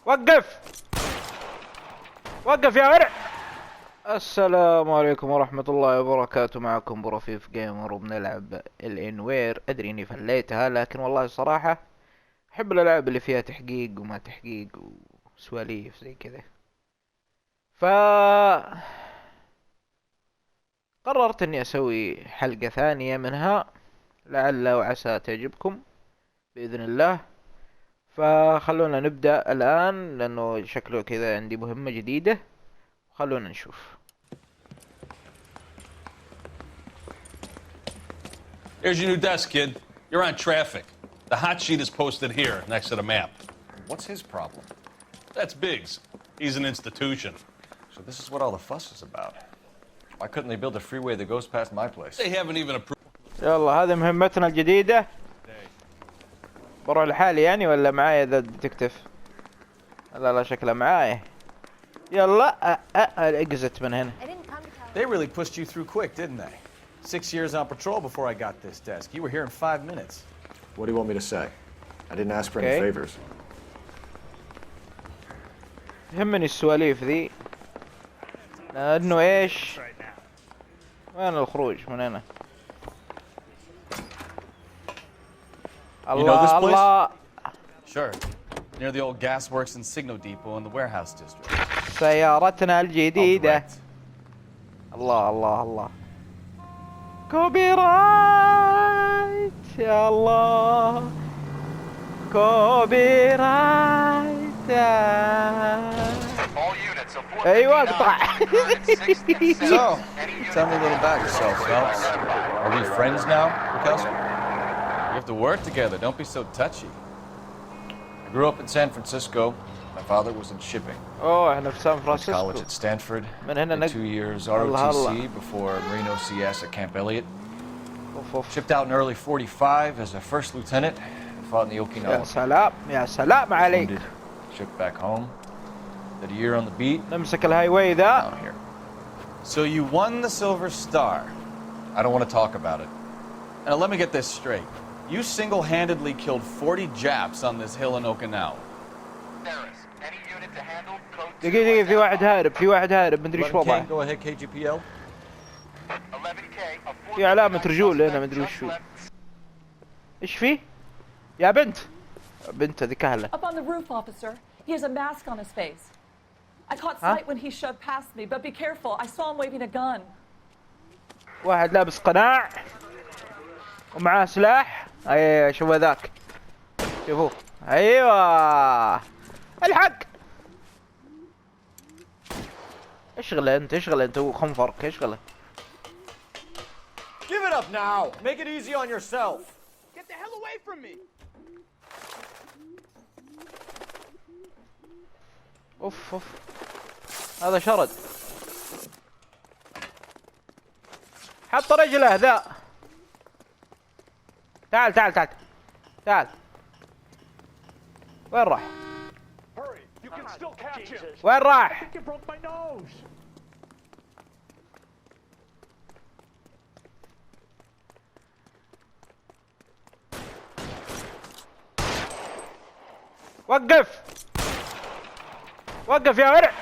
وقف وقف يا ورع. السلام عليكم ورحمة الله وبركاته. معكم بورافيف جيمر وبنلعب الانوير. ادري اني فليتها لكن والله الصراحة احب الالعاب اللي فيها تحقيق وما تحقيق وسواليف زي كذا. ف قررت اني اسوي حلقة ثانية منها، لعل وعسى تعجبكم باذن الله. فخلونا نبدأ الان لانه شكله كذا عندي مهمة جديدة، خلونا نشوف. Here's your new desk, kid. You're on traffic. The hot sheet is posted here, next to the map. What's his problem? That's Biggs. He's an institution. So this is what all the fuss is about. Why couldn't they build a freeway that goes past my place? They haven't even approved. يلا هذه مهمتنا الجديدة. بروح لحالي يعني ولا معايا ذا الديتكتيف؟ لا شكله معايا. يلا اقزت من هنا. They really pushed you through quick, didn't they? 6 years on patrol before I got this desk. You were here in 5 minutes. What do you want me to say? I didn't ask for any favors. يهمني السواليف ذي لانه ايش؟ وين الخروج من هنا؟ الله الله. Sure. Near the old gasworks and signal depot in the warehouse district. سيارتنا الجديدة. الله الله الله. كوبي رايت يا الله. كوبي رايت. ايوه اقطع. So, tell me a little about yourself, Phelps. Are we friends now, Mikowski? We have to work together. Don't be so touchy. I grew up in San Francisco. My father was in shipping. اوه احنا في سان فرانسيسكو. College at Stanford. من هنا 2 years ROTC before Marine OCS at Camp Elliott. Shipped out in early '45 as a first lieutenant and fought in the Okinawa. يا سلام يا سلام عليك. Shipped back home. Did a year on the beat. نمسك الهاي واي ذا. Down here. So you won the Silver Star. I don't want to talk about it. Now let me get this straight. You single-handedly killed 40 Japs on this hill in Okinawa. دقيقة في واحد هارب مدري ايش وضعه. Go ahead KGPL. في علامة رجول هنا مدري وش هو. ايش فيه؟ يا بنت هذي كهلة. Up on the roof, officer. He has a mask on his face. I caught sight when he shoved past me, but be careful. I saw him waving a gun. واحد لابس قناع ومعاه سلاح. اي شوفوا ذاك. شوفوه. ايوه. الحق. اشغله انت وخنفرك اشغله. Give it up now. Make it easy on yourself. Get the hell away from me. اوف هذا شرد. حط رجله ذا. تعال وين راح؟ وين راح؟ وقف يا ورع.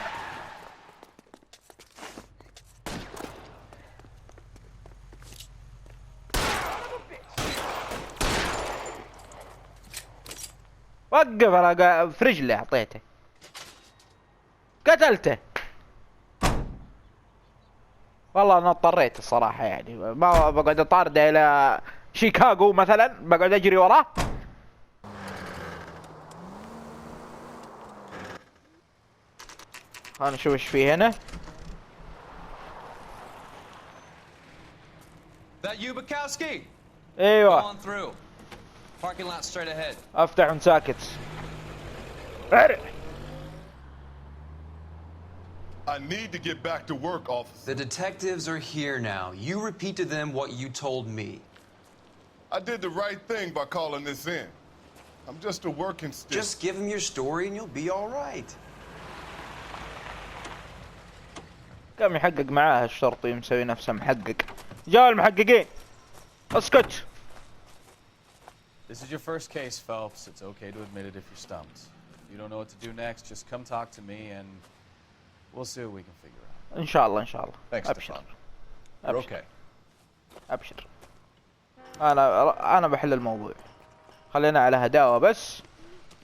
وقف. انا في رجله اعطيته قتلته. والله انا اضطريت الصراحة يعني ما بقعد اطارده الى شيكاغو مثلا بقعد اجري وراه. خلينا نشوف ايش فيه هنا. That you, Bukowski? ايوه. Go on through. Parking lot straight ahead. افتح وساكت. I need to get back to work, officer. The detectives are here now. You repeat to them what you told me. I did the right thing by calling this in. I'm just a working stick. Just give them your story and you'll be all right. قام يحقق معاه الشرطي مسوي نفسه محقق. جاء المحققين. اسكت. This is your first case, Phelps. It's okay to admit it if you're stumped. you don't know what to do next, just come talk to me and we'll see what we can figure out. ان شاء الله ان شاء الله. Thanks, ابشر Stefan. You're ابشر okay. ابشر. انا بحل الموضوع. خلينا على هداوة بس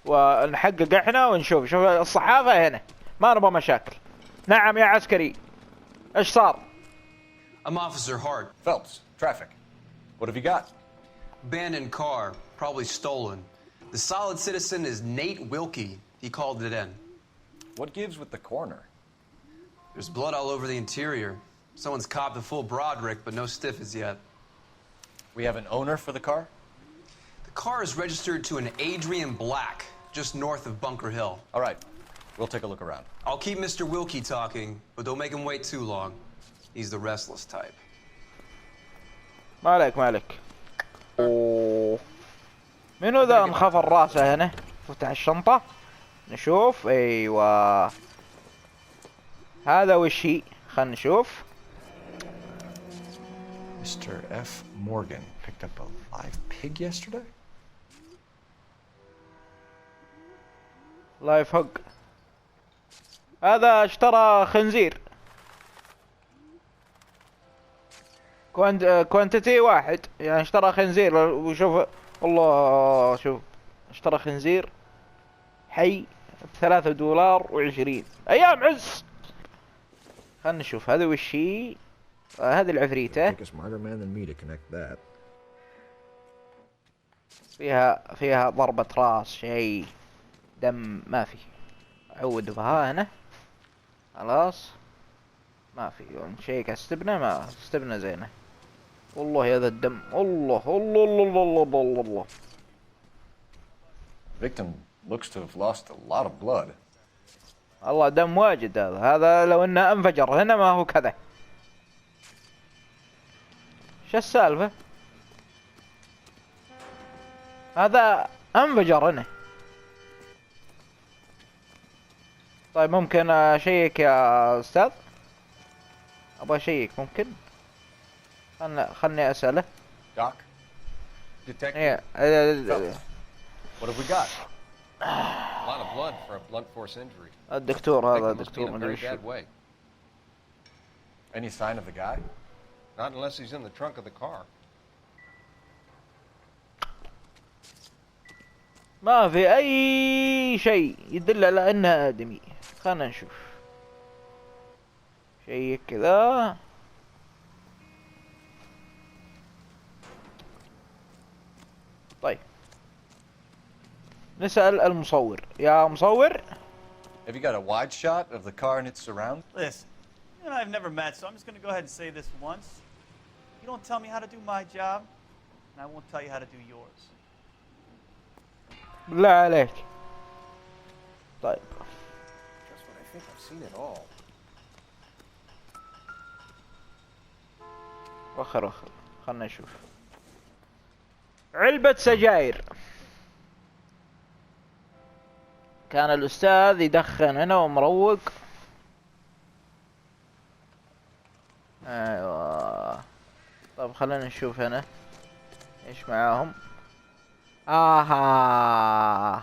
ونحقق احنا ونشوف. شوف الصحافة هنا ما نبغى مشاكل. نعم يا عسكري. ايش صار؟ I'm Officer Hart. Phelps, traffic. What have you got? Abandoned car, probably stolen. The solid citizen is Nate Wilkie. He called it in. What gives with the coroner? There's blood all over the interior. Someone's copped a full Broderick, but no stiff as yet. We have an owner for the car? The car is registered to an Adrian Black, just north of Bunker Hill. All right, we'll take a look around. I'll keep Mr. Wilkie talking, but don't make him wait too long. He's the restless type. ما عليك. اوه منو ذا انخفض راسه هنا؟ فتح الشنطة نشوف. ايوه هذا وش هي؟ خلنا نشوف. Mr. F. Morgan picked up a live pig yesterday? لايف هوج. هذا اشترى خنزير. كوانتيتي واحد يعني اشترى خنزير. وشوف والله شوف اشترى خنزير حي $3.20 ايام عز. خلنا نشوف هذا وش هي. هذه العفريتة فيها ضربة راس شيء دم ما في. عود بها هنا خلاص ما في. نشيك استبنة ما استبنة زينة. والله هذا الدم الله الله الله الله الله الله الله. Victim looks to have lost a lot of blood. الله دم واجد. هذا لو انه انفجر هنا ما هو كذا. شو السالفة؟ هذا انفجر هنا. طيب ممكن اشيك يا استاذ؟ ابغى اشيك ممكن؟ خلني اسأله. Doc? Detective? Yeah. What have we got? A lot of blood for a blunt force injury. الدكتور هذا Victim must be دكتور in a مدري very شو. bad way. Any sign of the guy? Not unless he's in the trunk of the car. ما في اي شيء يدل على انه ادمي. خلنا نشوف شيء كذا. طيب نسأل المصور. يا مصور Have you got a wide shot of the car and its surrounds? Listen, you and I have never met, so I'm just going to go ahead and say this once. You don't tell me how to do my job, and I won't tell you how to do yours. بالله عليك. طيب Just what I think I've seen it all. وخر خلنا نشوف. علبة سجاير. كان الأستاذ يدخن هنا ومروق. أيوة. طب خلينا نشوف هنا إيش معاهم. آها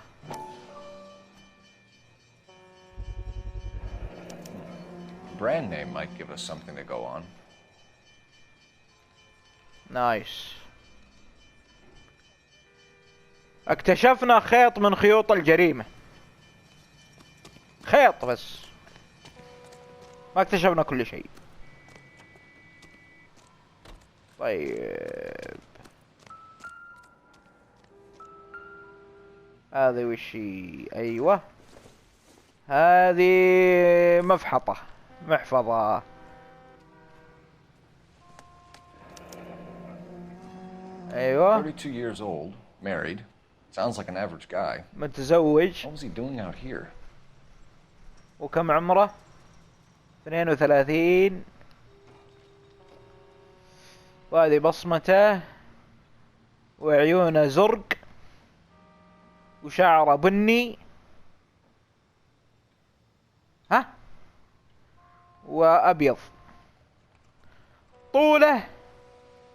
Brand name might give us something to go on. نايس. اكتشفنا خيط من خيوط الجريمة. خيط بس ما اكتشفنا كل شيء. طيب هذه وشي. ايوه هذه مفحطة محفظة. ايوه 32 years old, married. Sounds like an average guy. متزوج. What was he doing out here? وكم عمره؟ 32. وهذه بصمته وعيونه زرق وشعره بني. ها وأبيض. طوله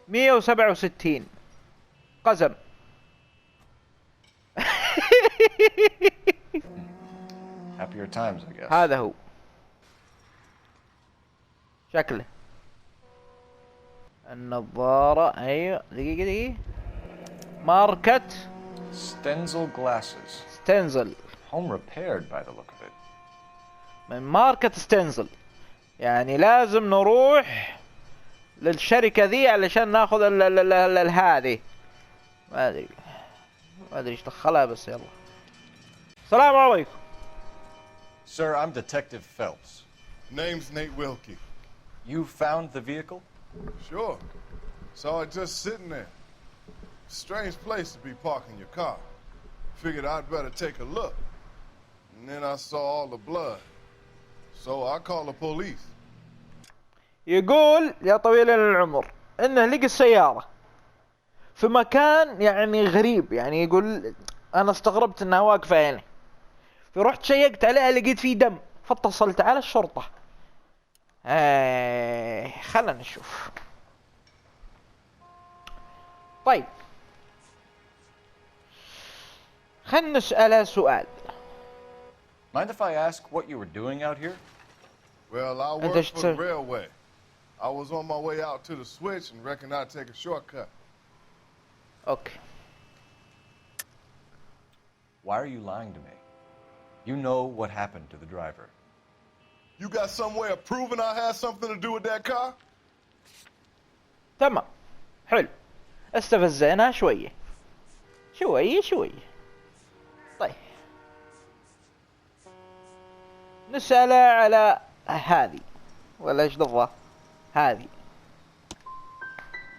167. قزم. happier times, I guess. هذا هو شكله. النظارة ايوه دقيقة ماركة Stenzel glasses. ستنزل. Home repaired by the look of it. من ماركة ستنزل، يعني لازم نروح للشركة ذي علشان ناخذ هذه. ما ادري ايش دخلها بس يلا. السلام عليكم. Sir, I'm Detective Phelps. Name's Nate Wilkie. You found the vehicle? Sure. Saw it just sitting there. Strange place to be parking your car. Figured I'd better take a look. And then I saw all the blood. So I called the police. يقول يا طويل العمر انه لقى السيارة في مكان يعني غريب، يعني يقول انا استغربت انها واقفة هنا، فرحت شيكت عليها لقيت فيه دم فاتصلت على الشرطة. خلنا نشوف. طيب خلنا نسأله سؤال. Mind if I ask what you were doing out here? Well, I work for the railway. I was on my way out to the switch and reckoned I'd take a shortcut. Okay. Why are you lying to me? You know what happened to the driver. You got some way of proving I had something to do with that car? تمام حلو، استفزيناه شوية شوية. طيب نسأله على هذه ولا ايش ضفه هذه.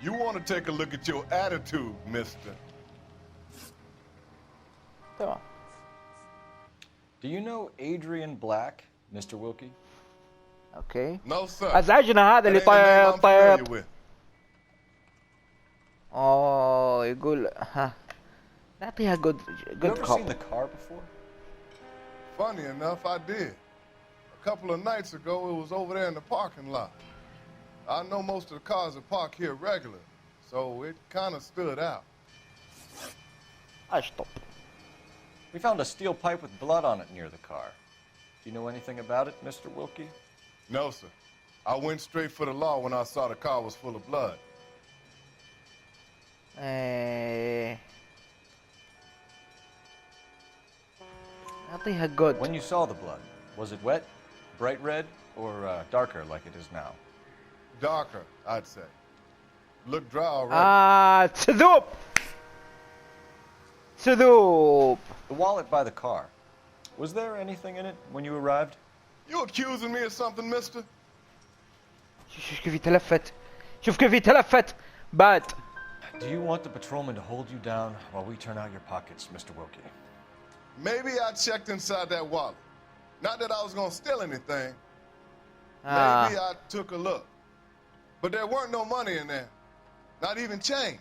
You want to take a look at your attitude, mister. تمام. Do you know Adrian Black, Mr. Wilkie? اوكي. No, sir. ازعجنا هذا اللي That ain't the name I'm طيب. familiar with. يقول ها نعطيها You good ever seen the call. car before? Funny enough, I did. A couple of nights ago, it was over there in the parking lot. I know most of the cars are parked here regular, so it kind of stood out. اشطب. We found a steel pipe with blood on it near the car. Do you know anything about it, Mr. Wilkie? No, sir. I went straight for the law when I saw the car was full of blood. نعطيها good. When you saw the blood, was it wet, bright red, or darker like it is now? Darker, I'd say. Looked dry already. تذوب. The wallet by the car. Was there anything in it when you arrived? You accusing me of something, mister? شوف كيف يتلفت، شوف كيف يتلفت بعد. Do you want the patrolman to hold you down while we turn out your pockets, Mr. Wilkie? Maybe I checked inside that wallet. Not that I was gonna steal anything. Maybe I took a look. But there weren't no money in there. Not even change.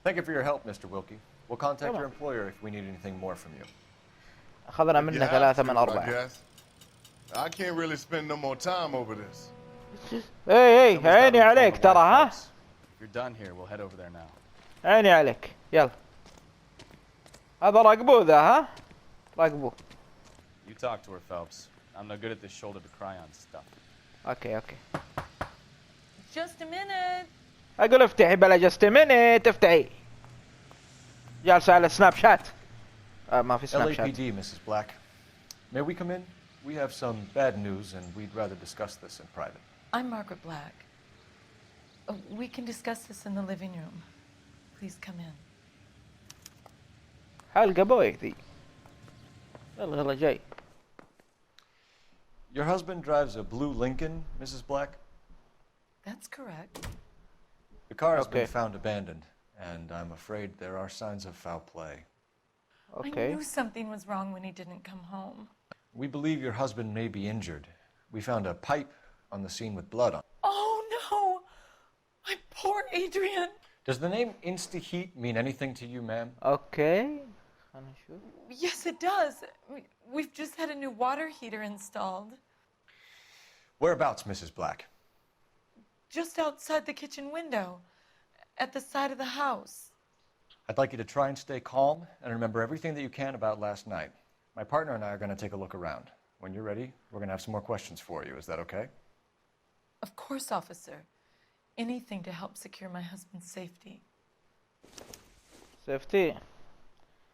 Thank you for your help, Mr. Wilkie. We'll contact your employer if we need anything more from you. أخذنا منه 3 من 4. I can't really spend no more time over this. اي عيني عليك ترى ها. If you're done here, we'll head over there now. عيني عليك يلا. هذا راقبوه ذا ها؟ راقبوه. You talk to her, Phelps. I'm no good at this shoulder to cry on stuff. اوكي. Just a minute. اقول افتحي بلا جست مينيت افتحي. جالسة على سناب شات. ما في سناب شات. LAPD, Mrs. Black. May we come in? We have some bad news and we'd rather discuss this in private. I'm Margaret Black. We can discuss this in the living room. Please come in. حلقة بوي ذي. يلا جاي. Your husband drives a blue Lincoln, Mrs. Black? That's correct. The car has been found abandoned, and I'm afraid there are signs of foul play. Okay. I knew something was wrong when he didn't come home. We believe your husband may be injured. We found a pipe on the scene with blood on it. Oh no! My poor Adrian! Does the name Insta-Heat mean anything to you, ma'am? Okay. Yes, it does. We've just had a new water heater installed. Whereabouts, Mrs. Black? Just outside the kitchen window, at the side of the house. I'd like you to try and stay calm and remember everything that you can about last night. My partner and I are going to take a look around. When you're ready, we're going to have some more questions for you. Is that okay? Of course, officer. Anything to help secure my husband's safety. سيفتي.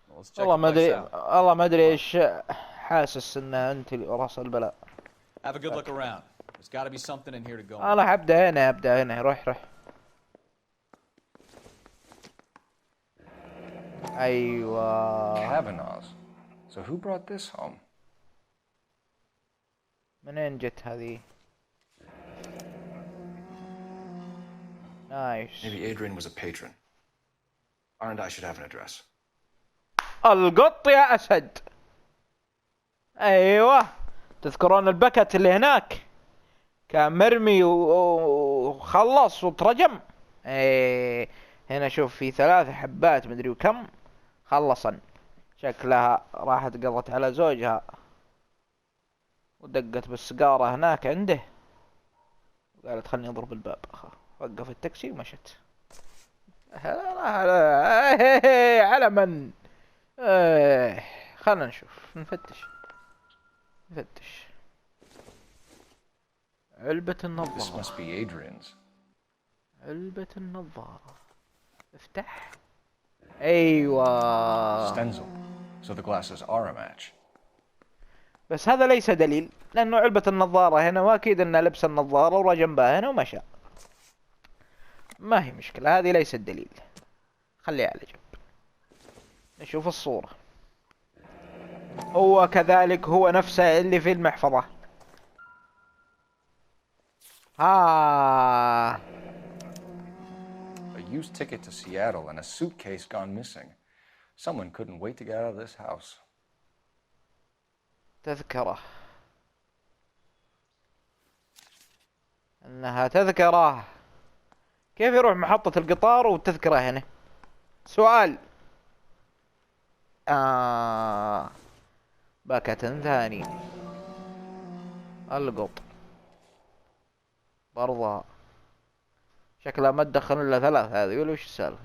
Well, let's check والله the ما place ادري out. والله ما ادري ايش حاسس ان انت اللي راس البلاء. Have a good look around. There's got to be something in here to go. انا ابدا هنا روح. ايوه. Kavanaugh's. So who brought this home? منين جت هذه؟ نايس. Maybe Adrian was a patron. R&I should have an address. القط يا اسد. ايوه. تذكرون البكت اللي هناك؟ كان مرمي وخلص وترجم. ايه هنا شوف في 3 حبات مدري وكم خلصن. شكلها راحت قضت على زوجها ودقت بالسيجارة هناك عنده وقالت خلني اضرب الباب. وقف التاكسي ومشت. على من؟ خلنا نشوف نفتش. علبة النظارة. This must be Adrian's. علبة النظارة. افتح. ايوه. Stencil. So the glasses are a match. بس هذا ليس دليل لانه علبة النظارة هنا واكيد انه لبس النظارة ورا جنبها هنا ومشى. ما هي مشكلة هذه ليست دليل. خليها على جنب. نشوف الصورة. هو كذلك هو نفسه اللي في المحفظة. A used ticket to Seattle and a suitcase gone missing. Someone couldn't wait to get out of this house. تذكرة. انها تذكرة. كيف يروح محطة القطار والتذكرة هنا؟ سؤال. باكة ثاني. القط. برضه. شكلها ما تدخل الا 3 هذه ولا وش السالفة؟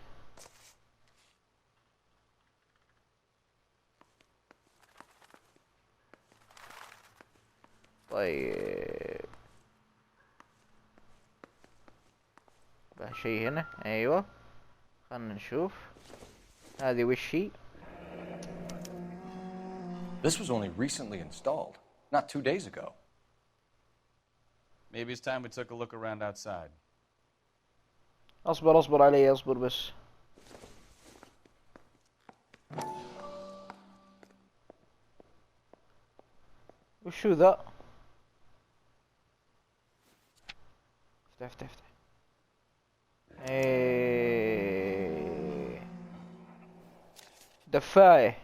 طيب. شيء هنا ايوه. خلنا نشوف. هذه وش هي؟ This was only recently installed, not 2 days ago. Maybe it's time we took a look around outside. اصبر علي اصبر بس. وشو ذا؟ افتح. ايه دفاية.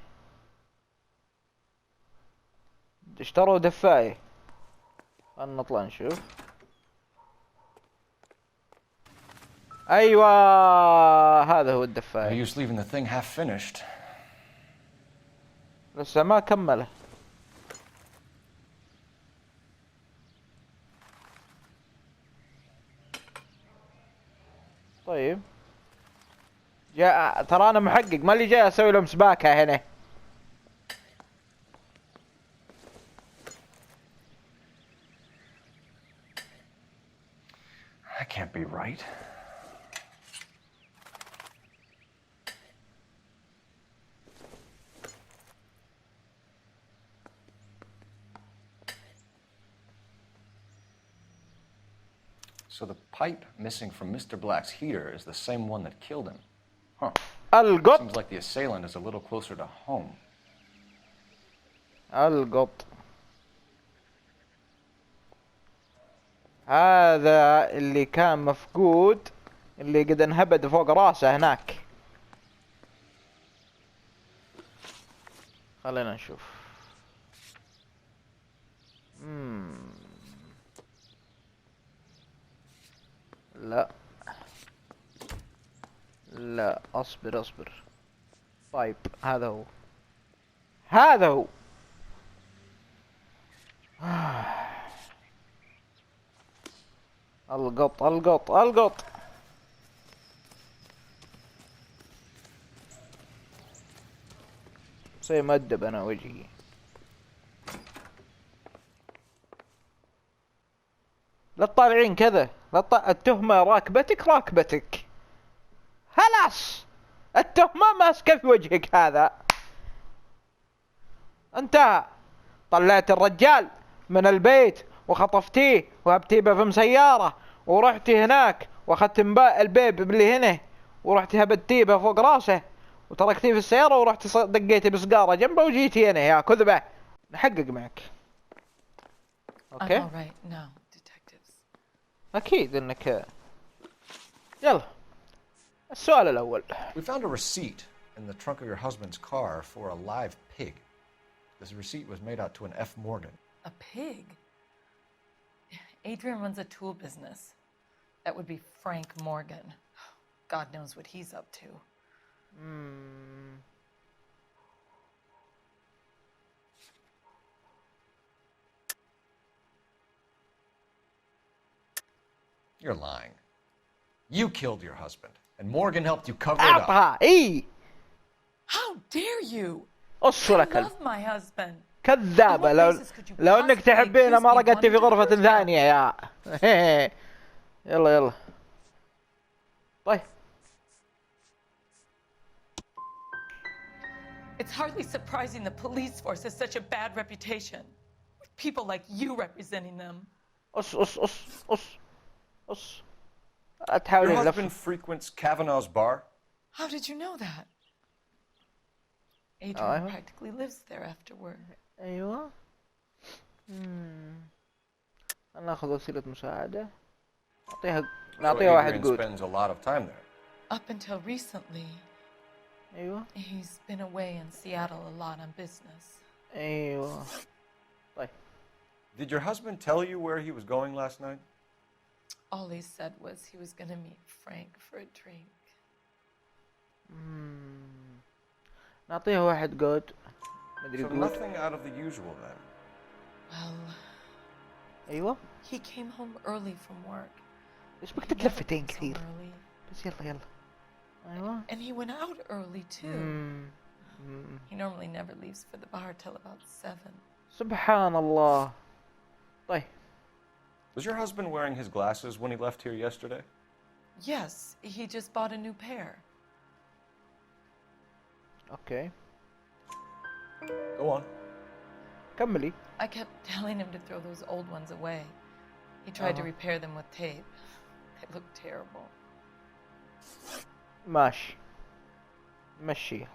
اشتروا دفاية. خلنا نطلع نشوف. ايوه هذا هو No الدفاية. use leaving the thing half finished. لسه ما كمله. طيب ترى انا محقق ما اللي جاي اسوي لهم سباكة هنا. That can't be right. So the pipe missing from Mr. Black's heater is the same one that killed him. Huh. القط. Seems like the assailant is a little closer to home. القط. هذا اللي كان مفقود اللي قد انهبد فوق راسه هناك. خلينا نشوف. لا اصبر. طيب هذا هو القط. صي مؤدب انا وجهي. لا تطالعين كذا، التهمة راكبتك. خلاص التهمة ماسكة في وجهك هذا. انت طلعت الرجال من البيت وخطفتيه وهبتيه بفم سيارة، ورحتي هناك واخذت البيب اللي هنا ورحتي هبتيه فوق راسه وتركتيه في السيارة ورحتي دقيتي بسقارة جنبه وجيتي هنا يا كذبة. نحقق معك. اوكي. اكيد انك. يلا السؤال الاول. We found a receipt in the trunk of your husband's car for a live pig. This receipt was made out to an F. Morgan. A pig? Adrian runs a tool business. That would be Frank Morgan. God knows what he's up to. You're lying. You killed your husband, and Morgan helped you cover it up. How dare you? أصلك I love my husband. كذابة. لو انك تحبينه ما رقدتي في غرفة ثانية يا. يلا. طيب. It's hardly surprising the police force has such a bad reputation, with people like you representing them. Your husband frequents Kavanaugh's bar? How did you know that? Adrian practically lives there after work. ايوه. ناخذ وسيلة مساعدة. نعطيها واحد جود. Spends a lot of time there. Up until recently. ايوه. He's been away in Seattle a lot on business. ايوه. طيب. Did your husband tell you where he was going last night? All he said was he was going to meet Frank for a drink. نعطيها واحد جود. So nothing out of the usual then. Well. ايوه. He came home early from work. ايش بك تتلفتين كثير؟ بس يلا. ايوه. And he went out early too. He normally never leaves for the bar till about 7. سبحان الله. طيب. Was your husband wearing his glasses when he left here yesterday? Yes, he just bought a new pair. Okay. Go on. كملي. I kept telling him to throw those old ones away. He tried to repair them with tape. They looked terrible. مشي.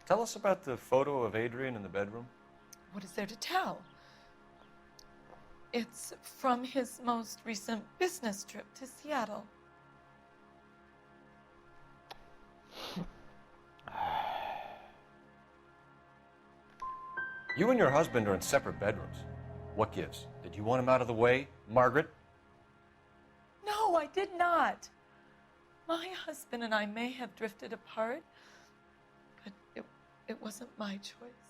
Tell us about the photo of Adrian in the bedroom. What is there to tell? It's from his most recent business trip to Seattle. You and your husband are in separate bedrooms. What gives? Did you want him out of the way, Margaret? No, I did not. My husband and I may have drifted apart, but it wasn't my choice.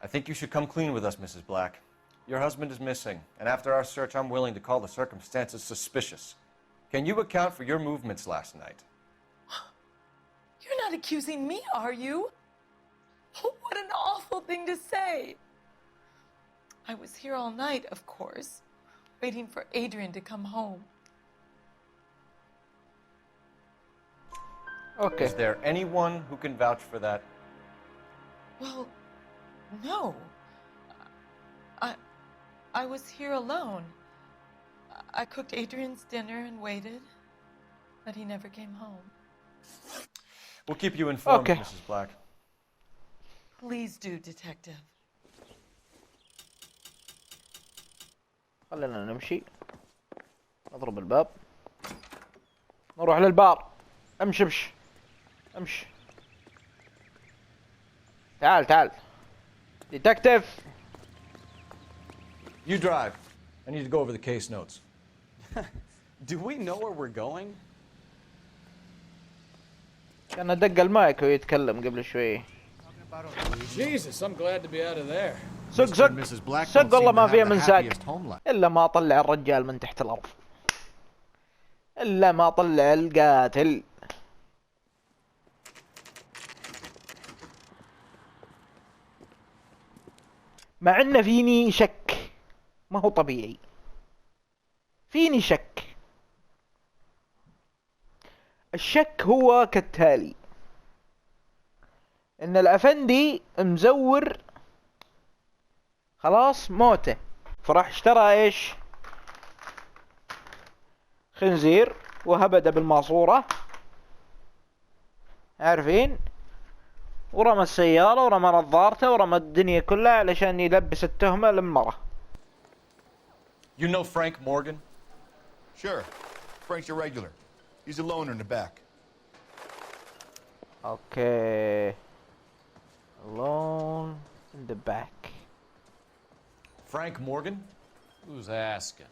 I think you should come clean with us, Mrs. Black. Your husband is missing, and after our search, I'm willing to call the circumstances suspicious. Can you account for your movements last night? You're not accusing me, are you? What an awful thing to say. I was here all night, of course, waiting for Adrian to come home. Okay. Is there anyone who can vouch for that? Well, no. I was here alone. I cooked Adrian's dinner and waited, but he never came home. We'll keep you informed, Okay. Mrs. Black. Please do, Detective. خلينا نمشي. نضرب الباب. نروح للبار. امشي. تعال. Detective. You drive. I need to go over the case notes. Do we know where we're going? كان دق المايك ويتكلم قبل شوي. Jesus, I'm glad to be out of there. سق والله ما فيها من ساق إلا ما طلع الرجال من تحت الأرض. إلا ما طلع القاتل. مع ان فيني شك، ما هو طبيعي، فيني شك. الشك هو كالتالي: ان الافندي مزور خلاص موته، فراح اشترى ايش؟ خنزير، وهبده بالماسورة، عارفين، ورمى السيارة ورمى نظارته ورمى الدنيا كلها علشان يلبس التهمة للمرة. You know Frank Morgan? Sure. Frank's a regular. He's a loner in the back. Okay. Alone in the back. Frank Morgan? Who's asking?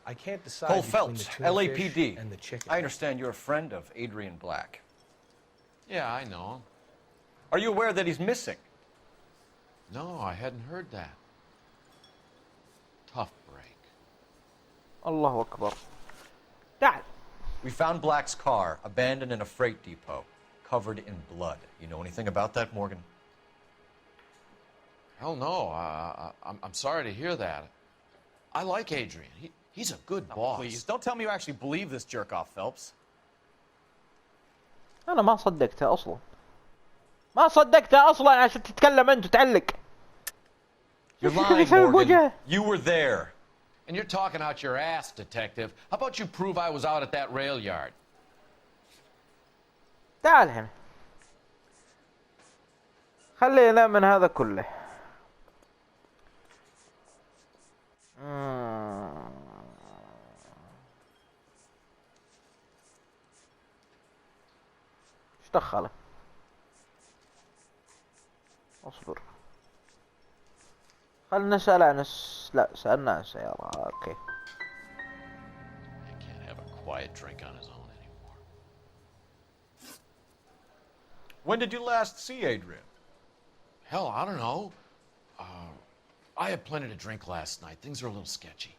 I can't decide Cole between Phelps, the tuna LAPD. fish and the chicken. I understand you're a friend of Adrian Black. Yeah, I know him. Are you aware that he's missing? No, I hadn't heard that. Tough break. الله أكبر. تعال. We found Black's car abandoned in a freight depot, covered in blood. You know anything about that, Morgan? Hell no. I'm sorry to hear that. I like Adrian. He's a good boss. Please, don't tell me you actually believe this jerk-off, Phelps. أنا ما صدقته أصلا. ما صدقته أصلا عشان تتكلم أنت وتعلق. You're lying, Morgan. You were there. And you're talking out your ass, detective. How about you prove I was out at that rail yard? تعال هنا. خلينا من هذا كله. ايش دخله؟ اصبر. خلنا نسأل عن لا سألنا عن السيارة. اوكي. He can't have a quiet drink on his own anymore. When did you last see Adrian? Hell, I don't know. I had plenty to drink last night. Things are a little sketchy.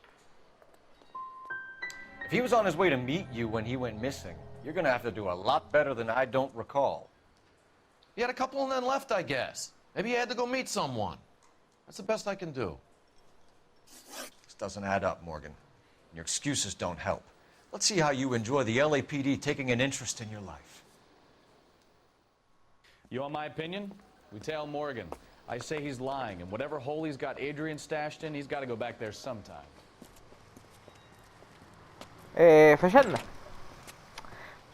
If he was on his way to meet you when he went missing, you're gonna have to do a lot better than I don't recall. He had a couple and then left, I guess. Maybe he had to go meet someone. That's the best I can do. This doesn't add up, Morgan. Your excuses don't help. Let's see how you enjoy the LAPD taking an interest in your life. You want my opinion? We tell Morgan. I say he's lying, and whatever hole he's got Adrian stashed in, he's got to go back there sometime. ايه فشلنا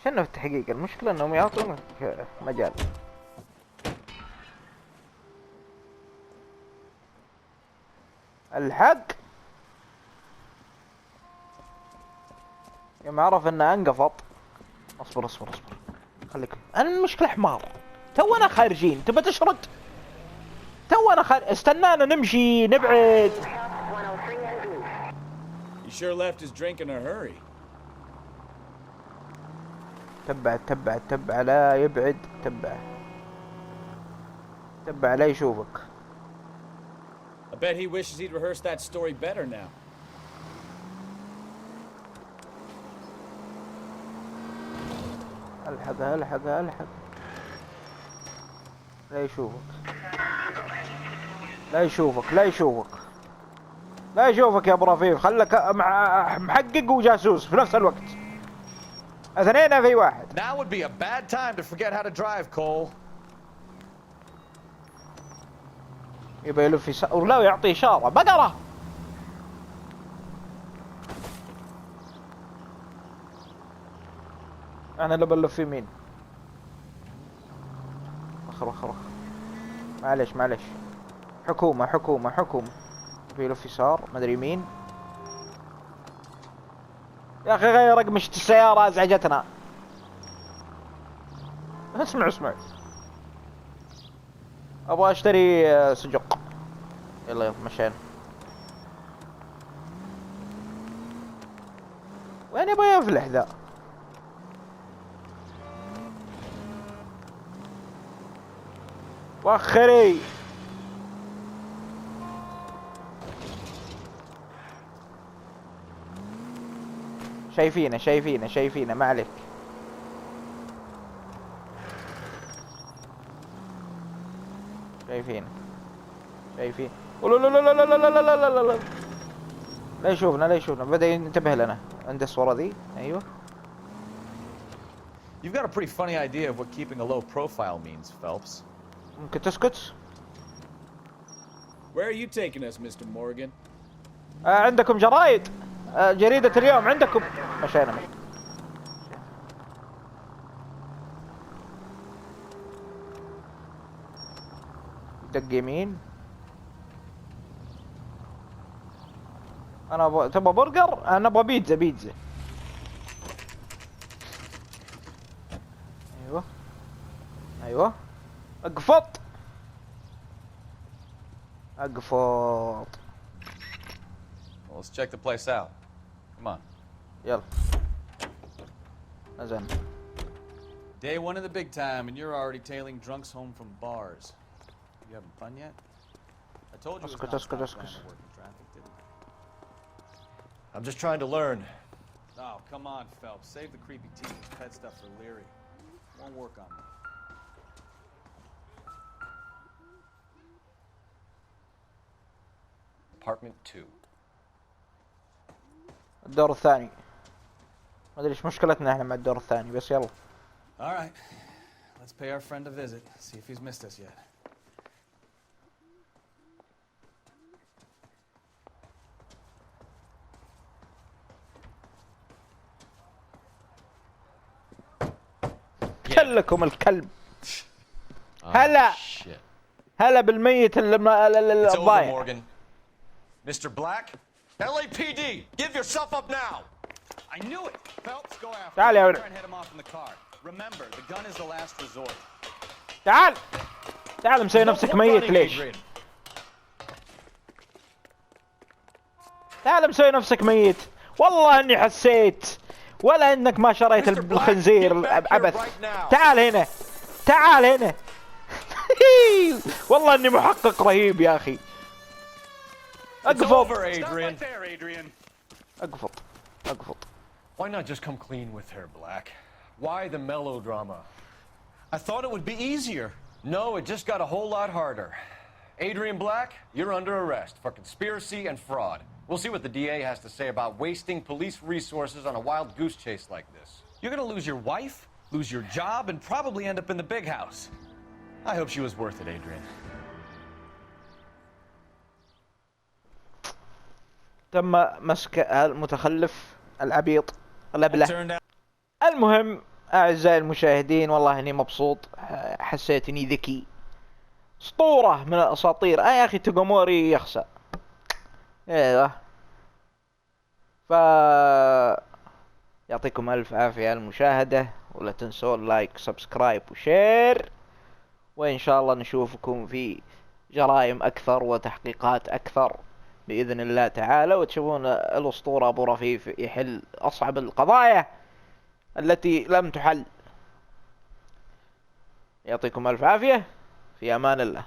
في التحقيق. المشكلة انهم يعطونك مجال. الحق يوم عرف انه انقفض. اصبر اصبر اصبر خليك. انا المشكلة حمار. تونا خارجين تبى تشرد. تونا استنانا نمشي نبعد. He sure left his drink in a hurry. تبع لا يبعد. تبع لا يشوفك. I bet he wishes he'd rehearsed that story better now. الحق. لا يشوفك يا بورافيف. خلك محقق وجاسوس في نفس الوقت. اثنين في واحد. Now would be a bad time to forget how to drive, Cole. يبى يلف يسار ولا يعطي إشارة. بقرة. أنا اللي بلف يمين. أخر. معلش. حكومة. يبى يلف يسار. ما أدري يمين. يا أخي غير رقمشة السيارة أزعجتنا. اسمع. ابغى اشتري سجق. يلا مشينا. وين يبغى يفلح ذا؟ وخري. شايفينه ما عليك. شايفين شايفين. لا لا لا لا لا لا لا لا لا لا، لا يشوفنا لا يشوفنا، بدأ ينتبه لنا عند الصورة ذي. ايوه. You've got a pretty funny idea of what keeping a low profile means, Phelps. ممكن تسكت؟ Where are you taking us, Mr. Morgan? عندكم جرايد، جريدة اليوم عندكم. مشينا. دق يمين. انا تبغى برجر؟ انا ابغى بيتزا. بيتزا. ايوه ايوه. اقفط اقفط. Well, let's check the place out. Come on. يلا نزلنا. Day one of the big time, and you're already tailing drunks home from bars. You having fun yet? I told you it was اسكت not اسكت stop اسكت. grammar work in traffic, didn't I? I'm just trying to learn. Oh, come on, Phelps. Save the creepy teacher's pet stuff for Leary. Won't work on me. Apartment 2. الدور الثاني. ما ادري ايش مشكلتنا احنا مع الدور الثاني، بس يلا. All right. Let's pay our friend a visit. See if he's missed us yet. كلكم الكلب. هلا هلا بالميت الضايع. Morgan. Mr. Black? LAPD, give yourself up now. I knew it. Phelps, go after تعال him. يا Try ولد. and head him off in the car. Remember, the gun is the last resort. تعال تعال، مسوي نفسك ميت ليش؟ تعال مسوي نفسك ميت. والله اني حسيت، ولا انك ما شريت الخنزير عبث. تعال هنا تعال هنا. والله اني محقق رهيب يا اخي. اقفط اقفط اقفط. Why not just come clean with her, Black? Why the melodrama? I thought it would be easier. No, it just got a whole lot harder. Adrian Black, you're under arrest for conspiracy and fraud. We'll see what the DA has to say about wasting police resources on a wild goose chase like this. You're gonna lose your wife, lose your job, and probably end up in the big house. I hope she was worth it, Adrian. تم مسك المتخلف العبيط الأبله. المهم أعزائي المشاهدين، والله إني مبسوط، حسيت إني ذكي. اسطورة من الأساطير. يا أخي توغوموري يخسأ. ايوه. يعطيكم ألف عافية على المشاهدة، ولا تنسون لايك سبسكرايب وشير، وإن شاء الله نشوفكم في جرائم أكثر وتحقيقات أكثر بإذن الله تعالى، وتشوفون الأسطورة بورافيف يحل أصعب القضايا التي لم تحل. يعطيكم ألف عافية، في أمان الله.